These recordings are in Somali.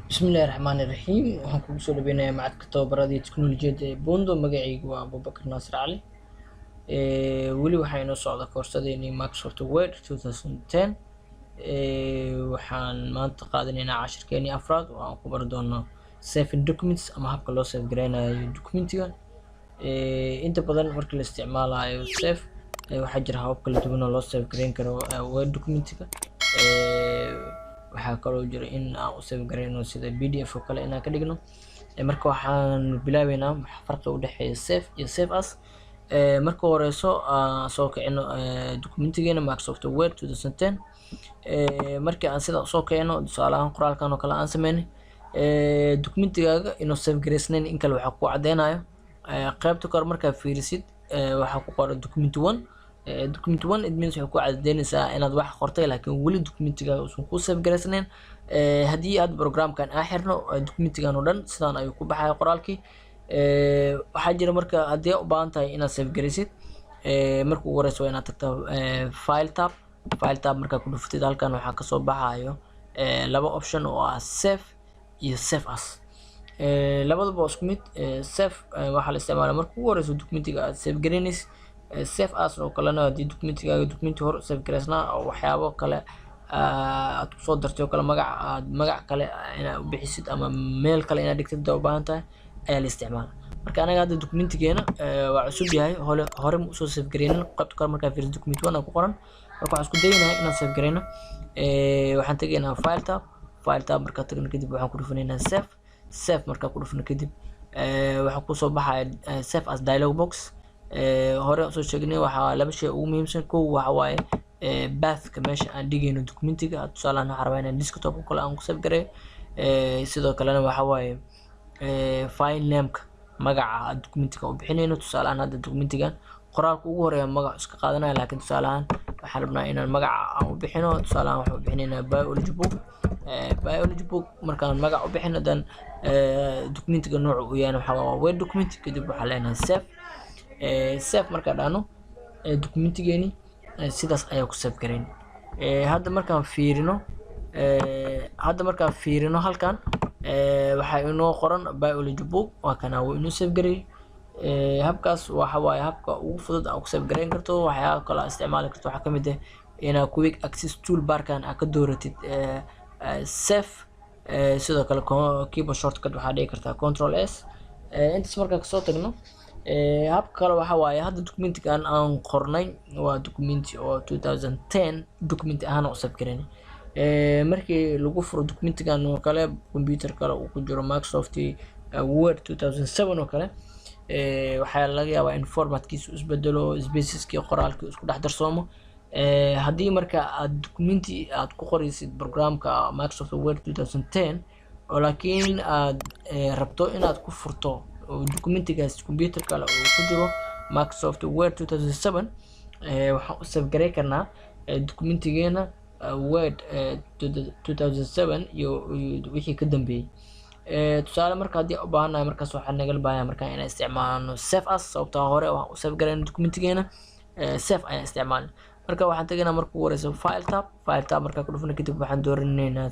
بسم الله الرحمن الرحيم waxaan kugu soo dhaweynayaa macadka tababarada iyo tiknoolajiyadda ee Bondo magacaygu waa Abubakar Naasir Cali weli waxaa inoo socda koorsadeennii Microsoft Word 2010 waxaan maanta qaadanaynaa cashirkeennii afraad oo aan ku bari doono saving documents ama habka loo save gareynayo documentiga inta badan marka la isticmaalayo save waxaa jira habab kala duwan oo loo save gareyn karo Word documentiga waxaa kaloo jira in aan u save gareyno sida PDF oo kale inaan ka dhigno marka waxaan bilaabeynaa farqiga u dhexeeya save iyo save as marka horeyso soo kicino documentigeena Microsoft Word 2010 markii aan sida soo kicino tusaale ahaan qoraalkan oo kale aan sameynay documentigaaga inuu save gareysnayn in kale waxa ku cadeynayo qaybta kor markaa fiirisid waxa ku qoran document 1 document 1 it means waxay ku cadeynaysaa inaad wax qortay laakiin wali documentiga uusan ku save gareysnayn hadii aad programkan aan xirno documentigan oo dhan sidaan ayuu ku baxay qoraalkii waxaa jira marka hadii u baahan tahay inaad save gareysid marka ugu horeyso inaad tagto file tab marka ku dhuftid halkan waxa ka soo baxayo laba option oo ah save iyo save as labadaba isku mid save waxa la isticmaalaa marka ugu horeyso documentiga aad save gareynaysid save as oo kalena hadii documentiga documenti hor save gareysnaa oo waxyaabo kale aad ku soo dartay oo kale magac kale inaad u bixisid ama meel kale inaad dhigtid u baahan tahay ayaa la isticmaalaa marka anaga hadda documentigeena waa cusub yahay hore ma soo save gareynin qaybta kale marka fiirisid document 1 ku qoran marka waxaan isku daynayaa inaan save gareyno waxaan tagaynaa file tab marka tagno kadib waxaan ku dhufanaynaa save marka ku dhufno kadib waxa ku soo baxaya save as dialog box hore soo sheegnay waxa laba shay ugu muhiimsan kow waxa waaye pathka meesha aan dhigayno documentiga tusaale ahaan waxaan rabaa inaan desktop kale aan ku save gareeyo sidoo kalena waxa waaye file name-ka magaca documentiga u bixinayno tusaale ahaan hadda documentigan qoraalka ugu horeeya magac iska qaadanaya laakiin tusaale ahaan waxaan rabnaa inaan magaca aan u bixino tusaale ahaan waxaan u bixinaynaa biology book markaan magac u bixino dan documentiga nooca uu yahay waxa waa Word document kadib waxaan leenahay save marka dhaano documentigeeni sidaas ayaa ku save gareyn hadda markaan fiirino halkan waxa inoo qoran biology book waa kana uu inoo save gareey habkaas waxa waaye habka ugu fudud aan ku save gareyn karto waxyaabo kale isticmaali karto waxa kamid ah ina quick access toolbar-kan aad ka dooratid save sidoo kale keyboard shortcut waxaa dhigi kartaa control s intaas markaan kasoo tagno habka kale waxa waaye hadda documentigan aan qornay waa documenti oo 2010 documenti ahaan u save gareynay markii lagu furo documentigan oo kale computer kale uu ku jiro Microsoft Word 2007 oo kale waxaa laga yaabaa in formatkiisu isbedelo spaceski qoraalkii isku dhex darsoomo hadii marka aad documenti aad ku qoraysid programka Microsoft Word 2010 oo laakiin aad rabto inaad ku furto documentigaas computer kale oo ku jiro Microsoft Word 2007 waxaan u save gareyn karnaa documentigeena Word 2007 iyo wixii ka dambeeyay tusaale marka hadii u baahanahay markaas waxaan naga baahanyahay marka inaan isticmaalno save as sababtoo hore waxaan u save gareyn documentigeena save ayaan isticmaalnay marka waxaan tagaynaa marka ugu horeyso file tab marka ku dhufno kadib waxaan dooranaynaa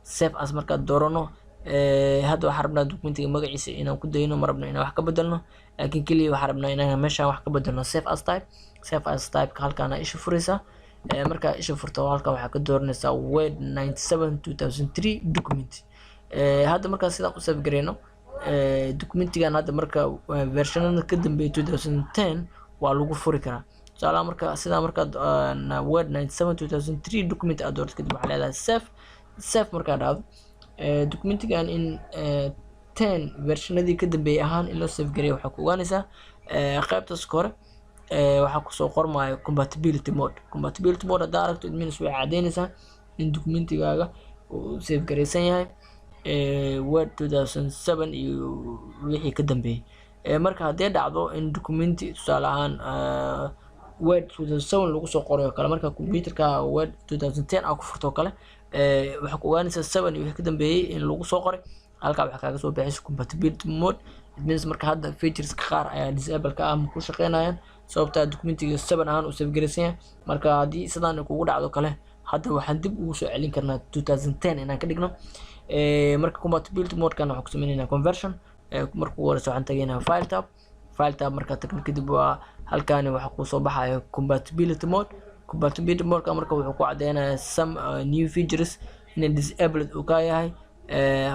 save as marka doorano hadda waxaan rabnaa documentiga magaciisa inaan ku dayno ma rabno inaan wax ka bedelno laakiin kaliya waxaan rabnaa inaan meeshaan wax ka bedelno save as type halkaan isha furaysa marka isha furto halkaan waxaa ka dooranaysaa Word 97 2003 document hadda marka sidaan u save gareyno documentigan hadda marka versionada ka dambeeyay 2010 waa lagu furi karaa tusaale marka sida marka Word 97 2003 document aad doorto kadib waxaa leedahay save marka dhacdo documentigan in 10 versionadii ka dambeeyay ahaan in loo save gareeyo waxa ku ogaanaysaa qaybtaas hore waxa ku soo qormaayo compatibility mode hadda aragto it means way cadeynaysaa in documentigaaga uu save gareysan yahay Word 2007 iyo wixii ka dambeeyay marka hadii dhacdo in documenti tusaale ahaan Word 2007 lagu soo qorayo kale marka computerka Word 2010 aad ku furto kale waxa ku ogaanaysaa 7 iyo wixii ka dambeeyay in lagu soo qoray halka waxa kaaga soo bixis compatibility mode it means marka hadda features qaar ayaa disable ka ah ku shaqeynayaan sababta documentiga 7 ahaan u save gareysan marka hadii sidaan kugu dhacdo kale hadda waxaan dib ugu soo celin karnaa 2010 inaan ka dhigno. Marka compatibility mode kan waxaan ku sameynaynaa conversion. Marka ugu horeysa waxaan tagaynaa file tab markaa tagno kadib waa halkaani waxa ku soo baxaya compatibility mode ka marka wuxuu ku cadeynayaa some new features in disabled uu ka yahay.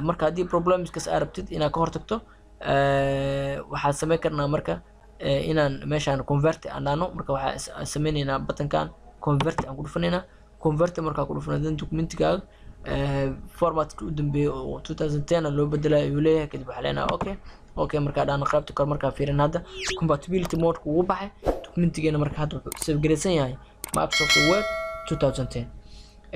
marka haddii problemskas aad rabtid inaad ka hortagto waxaan sameyn karnaa marka inaan meeshaan convert aan dhahno. marka waxaan sameynaynaa buttonkan convert aan ku dhufanaynaa. convert markaa ku dhufana dan documentigaaga formatka u dambeeyay oo 2010 loo bedelayo ayuu leeyahay. kadib waxaa leenahay okay markaa dhahno qaybta kor markaa fiirin hadda compatibility mode ugu baxay documentigeena. marka hadda wuxuu save gareysan yahay Microsoft Word 2010.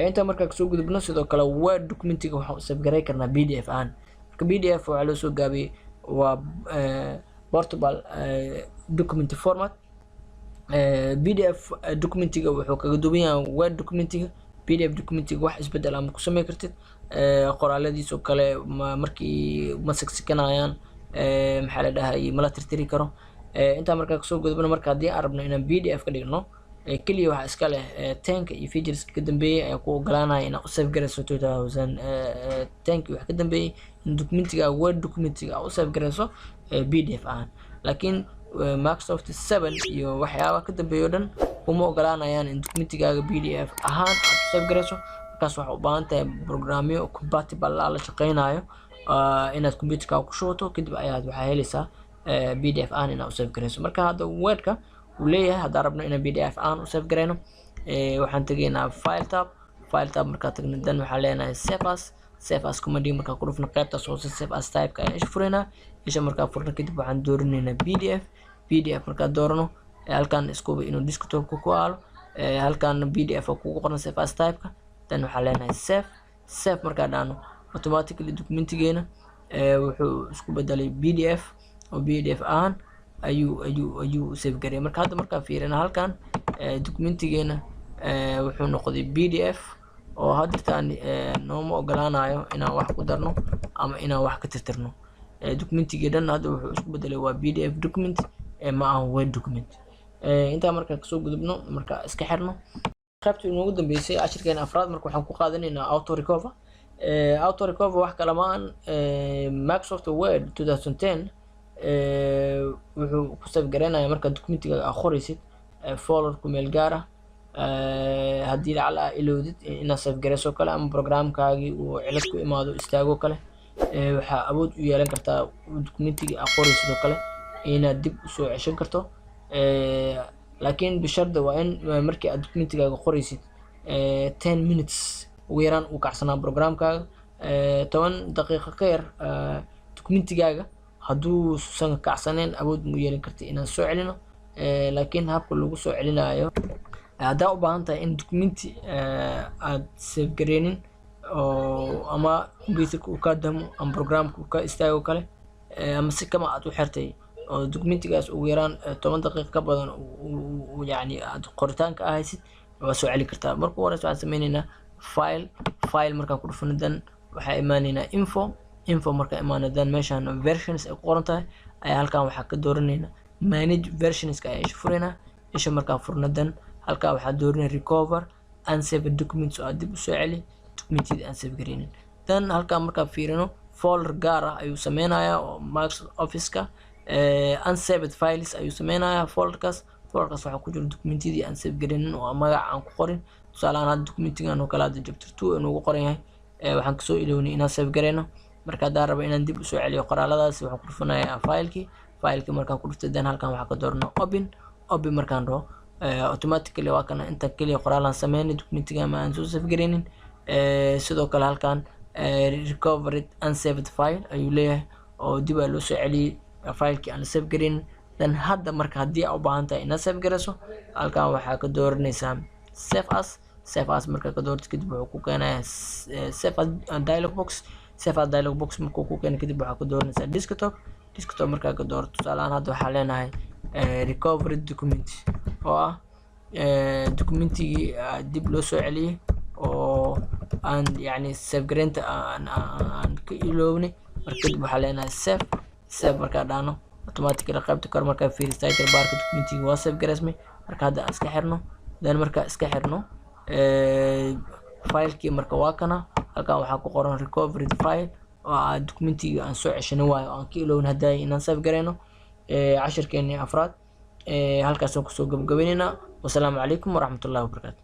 inta markaa kasoo gudubno sidoo kale Word documentiga waxaan u save gareyn karnaa PDF ahaan. marka PDF waxaa loo soo gaabiyey waa portable document format. PDF documentiga wuxuu kaga duwan yahay Word documentiga. PDF documentiga wax isbedel ama ku sameyn kartid qoraaladiisa oo kale markii ma sagsikanayaan maxaa la dhahay ma la tirtiri karo. inta markaa kasoo gudubno marka haddii aan rabno inaan PDF ka dhigno kaliya waxa iska leh 10 iyo features ka dambeeyay ayaa ku ogolaanaya inaan u save gareyso 2010 wax ka dambeeyay in documentiga Word documentiga u save gareyso PDF ahaan. laakiin Microsoft 7 iyo waxyaaba ka dambeeyo dhan uma ogolaanayaan in documentigaaga PDF ahaan aad u save gareyso. markaas waxaa u baahan tahay programyo compatible la shaqeynayo inaad computerka ku shubato kadib ayaad waxaa helaysaa PDF ahaan inaad u save gareyso. marka hadda Wordka uu leeyahay haddaan rabno inaan PDF ahaan u save gareyno waxaan tegaynaa file tab markaa tagno dan waxaan leenahay save as command markaa ku dhufno qaybtaas hoose save as type-ka ayaan furaynaa. isha markaa furno kadib waxaan dooranaynaa PDF markaa doorano halkan iskuba inuu desktop-ka ku aalo halkan PDF oo kugu qoran save as type-ka dan waxaan leenahay save markaa dhahno automatically documentigeena wuxuu isku bedelay PDF oo PDF ahaan ayuu save gareeyay. marka hadda markaa fiirina halkan documentigeena wuxuu noqday PDF oo hadda nooma ogolaanayo inaan wax ku darno ama inaan wax ka tirtirno. documentigeedan hadda wuxuu isku bedelay waa PDF document ma aha Word document. intaa markaa kasoo gudubno markaa iska xirno qaybta ugu dambeysay cashirkeena afraad. marka waxaan ku qaadanaynaa auto recover wax kale ma aan Microsoft Word 2010 wuxuu ku save gareynayaa marka documentiga aad qoraysid folder ku meel gaar ah haddii lacal aad ilowdid inaad save gareyso kale ama programkaagii uu cilad ku imaado istaago kale waxaa awood u yeelan kartaa documentiga aad qoraysid oo kale inaad dib usoo ceshan karto. laakiin bisharda waa in markii aad documentigaaga qoraysid 10 minutes ugu yaraan uu kacsanaa programkaaga 10 daqiiqo ka yar documentigaaga hadduu san kacsaneen awood mu yeelan karta inaan soo celino. laakiin habka lagu soo celinayo haddaa u baahan tahay in documenti aad save gareynin oo ama computerka uu ka damo ama programka uu ka istaago kale ama si kama aad u xirtay oo documentigaas ugu yaraan 10 daqiiqo ka badan yani aad qoritaanka ahaysid waa soo celi kartaa. marka hore waxaan sameynaynaa file markaan ku dhufano dan waxaa imaanaynaa info markaa imaana dan meeshaan versions ay ku qoran tahay ayaa halkan waxaa ka dooranaynaa manage versionska ayaa isha furaynaa. isha markaan furno dan halkaa waxaa dooranay recover unsaved documents oo aad dib usoo celi documentida aan save gareynin. dan halkaan markaa fiirino folder gaar ah ayuu sameynayaa oo Microsoft Office-ka unsaved files ayuu sameynayaa. folderkaas waxaa ku jira documentidii aan save gareynin oo magac aan ku qorin. tusaale ahaan hadda documentigan oo kale hadda chapter 2 inuu qoran yahay waxaan kasoo ilownay inaan save gareyno. marka haddaan rabo inaan dib usoo celiyo qoraaladaas waxaan ku dhufanayaa filekii markaan ku dhuftay dan halkan waxaa ka doorana open markaan rabo automatically waa kana inta kaliya qoraalaan sameynay documentiga ma aan soo save gareynin. sidoo kale halkan recovered unsaved file ayuu leeyahay oo dib loo soo celiyay filekii aan save gareynin. dan hadda marka haddii aad u baahan tahay inaad save gareyso halkan waxaa ka dooranaysaa save as markaa ka doorto kadib wuxuu ku keenayaa save as dialog box markuu ku keeno kadib waxaa ka dooranaysaa desktop markaa ka doorto. tusaale ahaan hadda waxaa leenahay recovered document oo ah documentigii dib loo soo celiyay oo aan yani save gareynta aan ka ilownay. marka kadib waxaa leenahay save markaa dhahno automatically qaybta kor markaa fiiriyo title barka documentiga waa save gareysmay. marka hadda iska xirno dan markaa iska xirno filekii marka waa kana halkan waxaa ku qoran recovery the file oo documentiga aan soo ceshanay waayo aan ka ilowin hadday inaan save gareyno cashirkeeni afraad halkaas oo kusoo gabagabeynayna. Wassalaamu calaykum waraxmatullaahi wabarakaatu.